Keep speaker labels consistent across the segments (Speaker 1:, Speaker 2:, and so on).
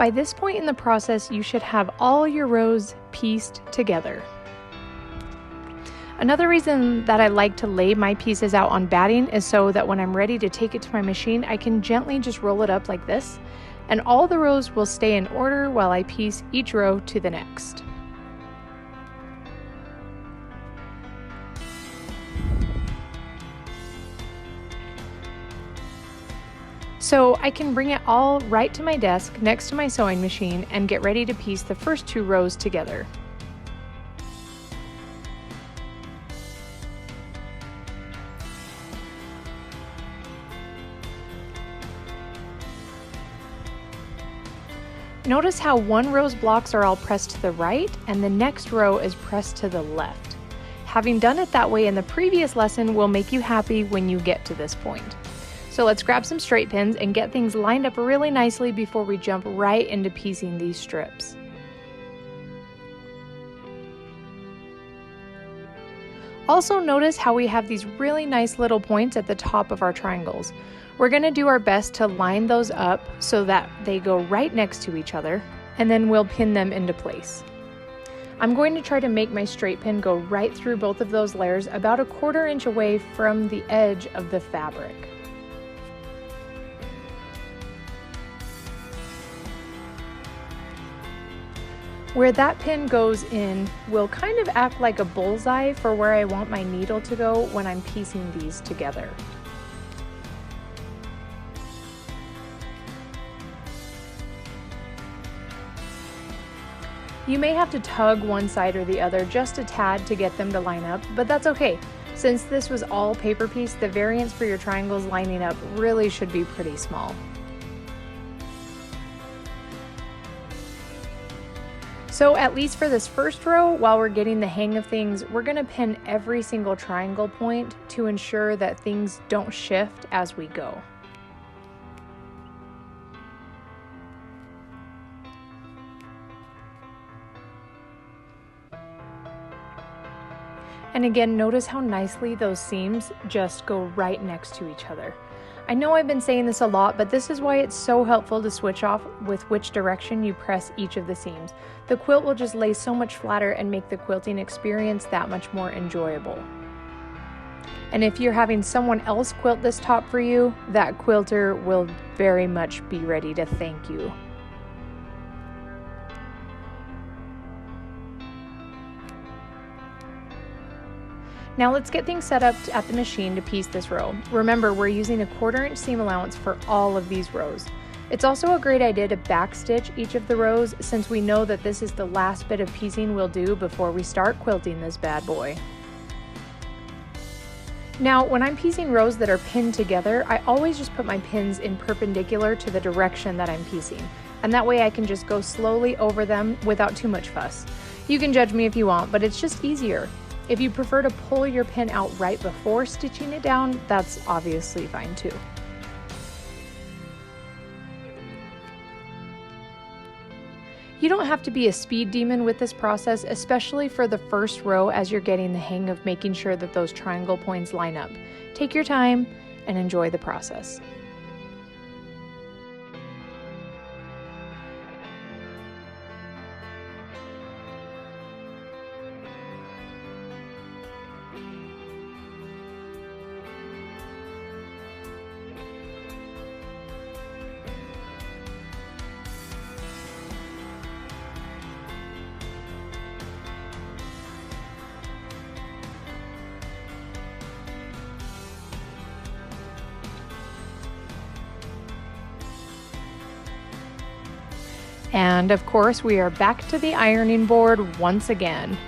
Speaker 1: By this point in the process, you should have all your rows pieced together. Another reason that I like to lay my pieces out on batting is so that when I'm ready to take it to my machine, I can gently just roll it up like this, and all the rows will stay in order while I piece each row to the next. So I can bring it all right to my desk next to my sewing machine and get ready to piece the first 2 rows together. Notice how one row's blocks are all pressed to the right and the next row is pressed to the left. Having done it that way in the previous lesson will make you happy when you get to this point. So let's grab some straight pins and get things lined up really nicely before we jump right into piecing these strips. Also notice how we have these really nice little points at the top of our triangles. We're going to do our best to line those up so that they go right next to each other, and then we'll pin them into place. I'm going to try to make my straight pin go right through both of those layers about 1/4 inch away from the edge of the fabric. Where that pin goes in will kind of act like a bullseye for where I want my needle to go when I'm piecing these together. You may have to tug one side or the other just a tad to get them to line up, but that's okay. Since this was all paper piece, the variance for your triangles lining up really should be pretty small. So at least for this first row, while we're getting the hang of things, we're going to pin every single triangle point to ensure that things don't shift as we go. And again, notice how nicely those seams just go right next to each other. I know I've been saying this a lot, but this is why it's so helpful to switch off with which direction you press each of the seams. The quilt will just lay so much flatter and make the quilting experience that much more enjoyable. And if you're having someone else quilt this top for you, that quilter will very much be ready to thank you. Now let's get things set up at the machine to piece this row. Remember, we're using a 1/4 inch seam allowance for all of these rows. It's also a great idea to backstitch each of the rows since we know that this is the last bit of piecing we'll do before we start quilting this bad boy. Now, when I'm piecing rows that are pinned together, I always just put my pins in perpendicular to the direction that I'm piecing, and that way I can just go slowly over them without too much fuss. You can judge me if you want, but it's just easier. If you prefer to pull your pin out right before stitching it down, that's obviously fine too. You don't have to be a speed demon with this process, especially for the first row as you're getting the hang of making sure that those triangle points line up. Take your time and enjoy the process. And of course, we are back to the ironing board once again.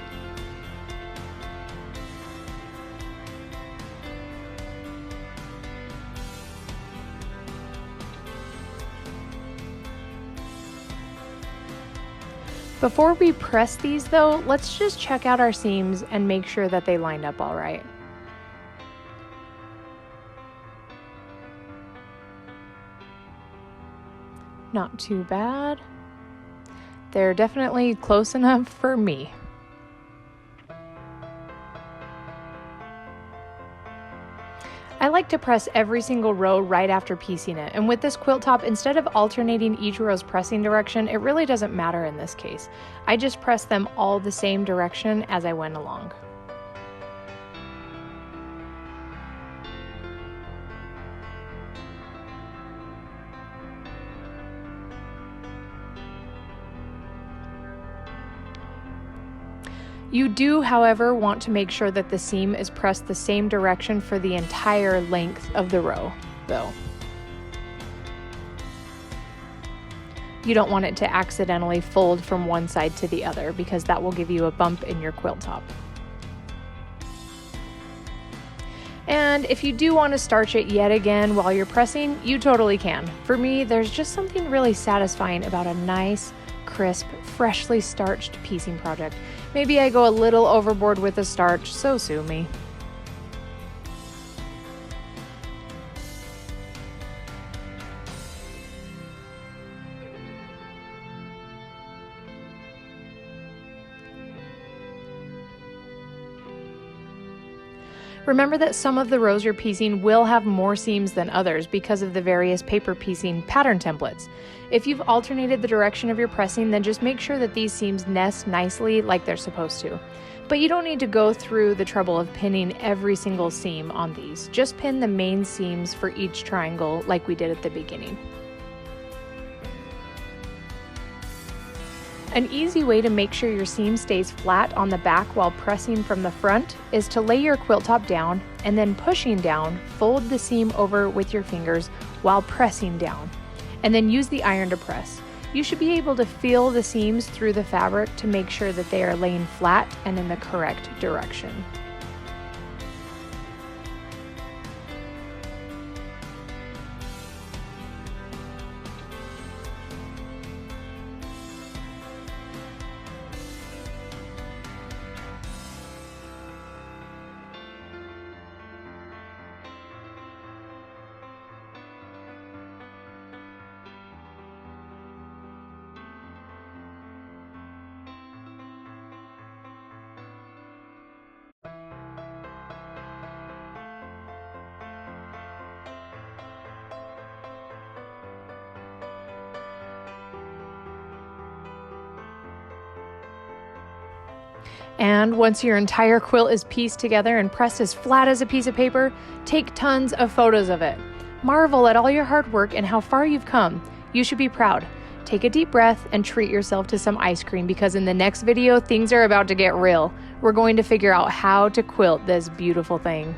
Speaker 1: Before we press these though, let's just check out our seams and make sure that they lined up all right. Not too bad. They're definitely close enough for me. I like to press every single row right after piecing it, and with this quilt top, instead of alternating each row's pressing direction, it really doesn't matter in this case. I just press them all the same direction as I went along. You do, however, want to make sure that the seam is pressed the same direction for the entire length of the row, though. You don't want it to accidentally fold from one side to the other, because that will give you a bump in your quilt top. And if you do want to starch it yet again while you're pressing, you totally can. For me, there's just something really satisfying about a nice, crisp, freshly starched piecing project. Maybe I go a little overboard with the starch, so sue me. Remember that some of the rows you're piecing will have more seams than others because of the various paper piecing pattern templates. If you've alternated the direction of your pressing, then just make sure that these seams nest nicely like they're supposed to. But you don't need to go through the trouble of pinning every single seam on these. Just pin the main seams for each triangle like we did at the beginning. An easy way to make sure your seam stays flat on the back while pressing from the front is to lay your quilt top down and then pushing down, fold the seam over with your fingers while pressing down, and then use the iron to press. You should be able to feel the seams through the fabric to make sure that they are laying flat and in the correct direction. And once your entire quilt is pieced together and pressed as flat as a piece of paper, take tons of photos of it. Marvel at all your hard work and how far you've come. You should be proud. Take a deep breath and treat yourself to some ice cream, because in the next video, things are about to get real. We're going to figure out how to quilt this beautiful thing.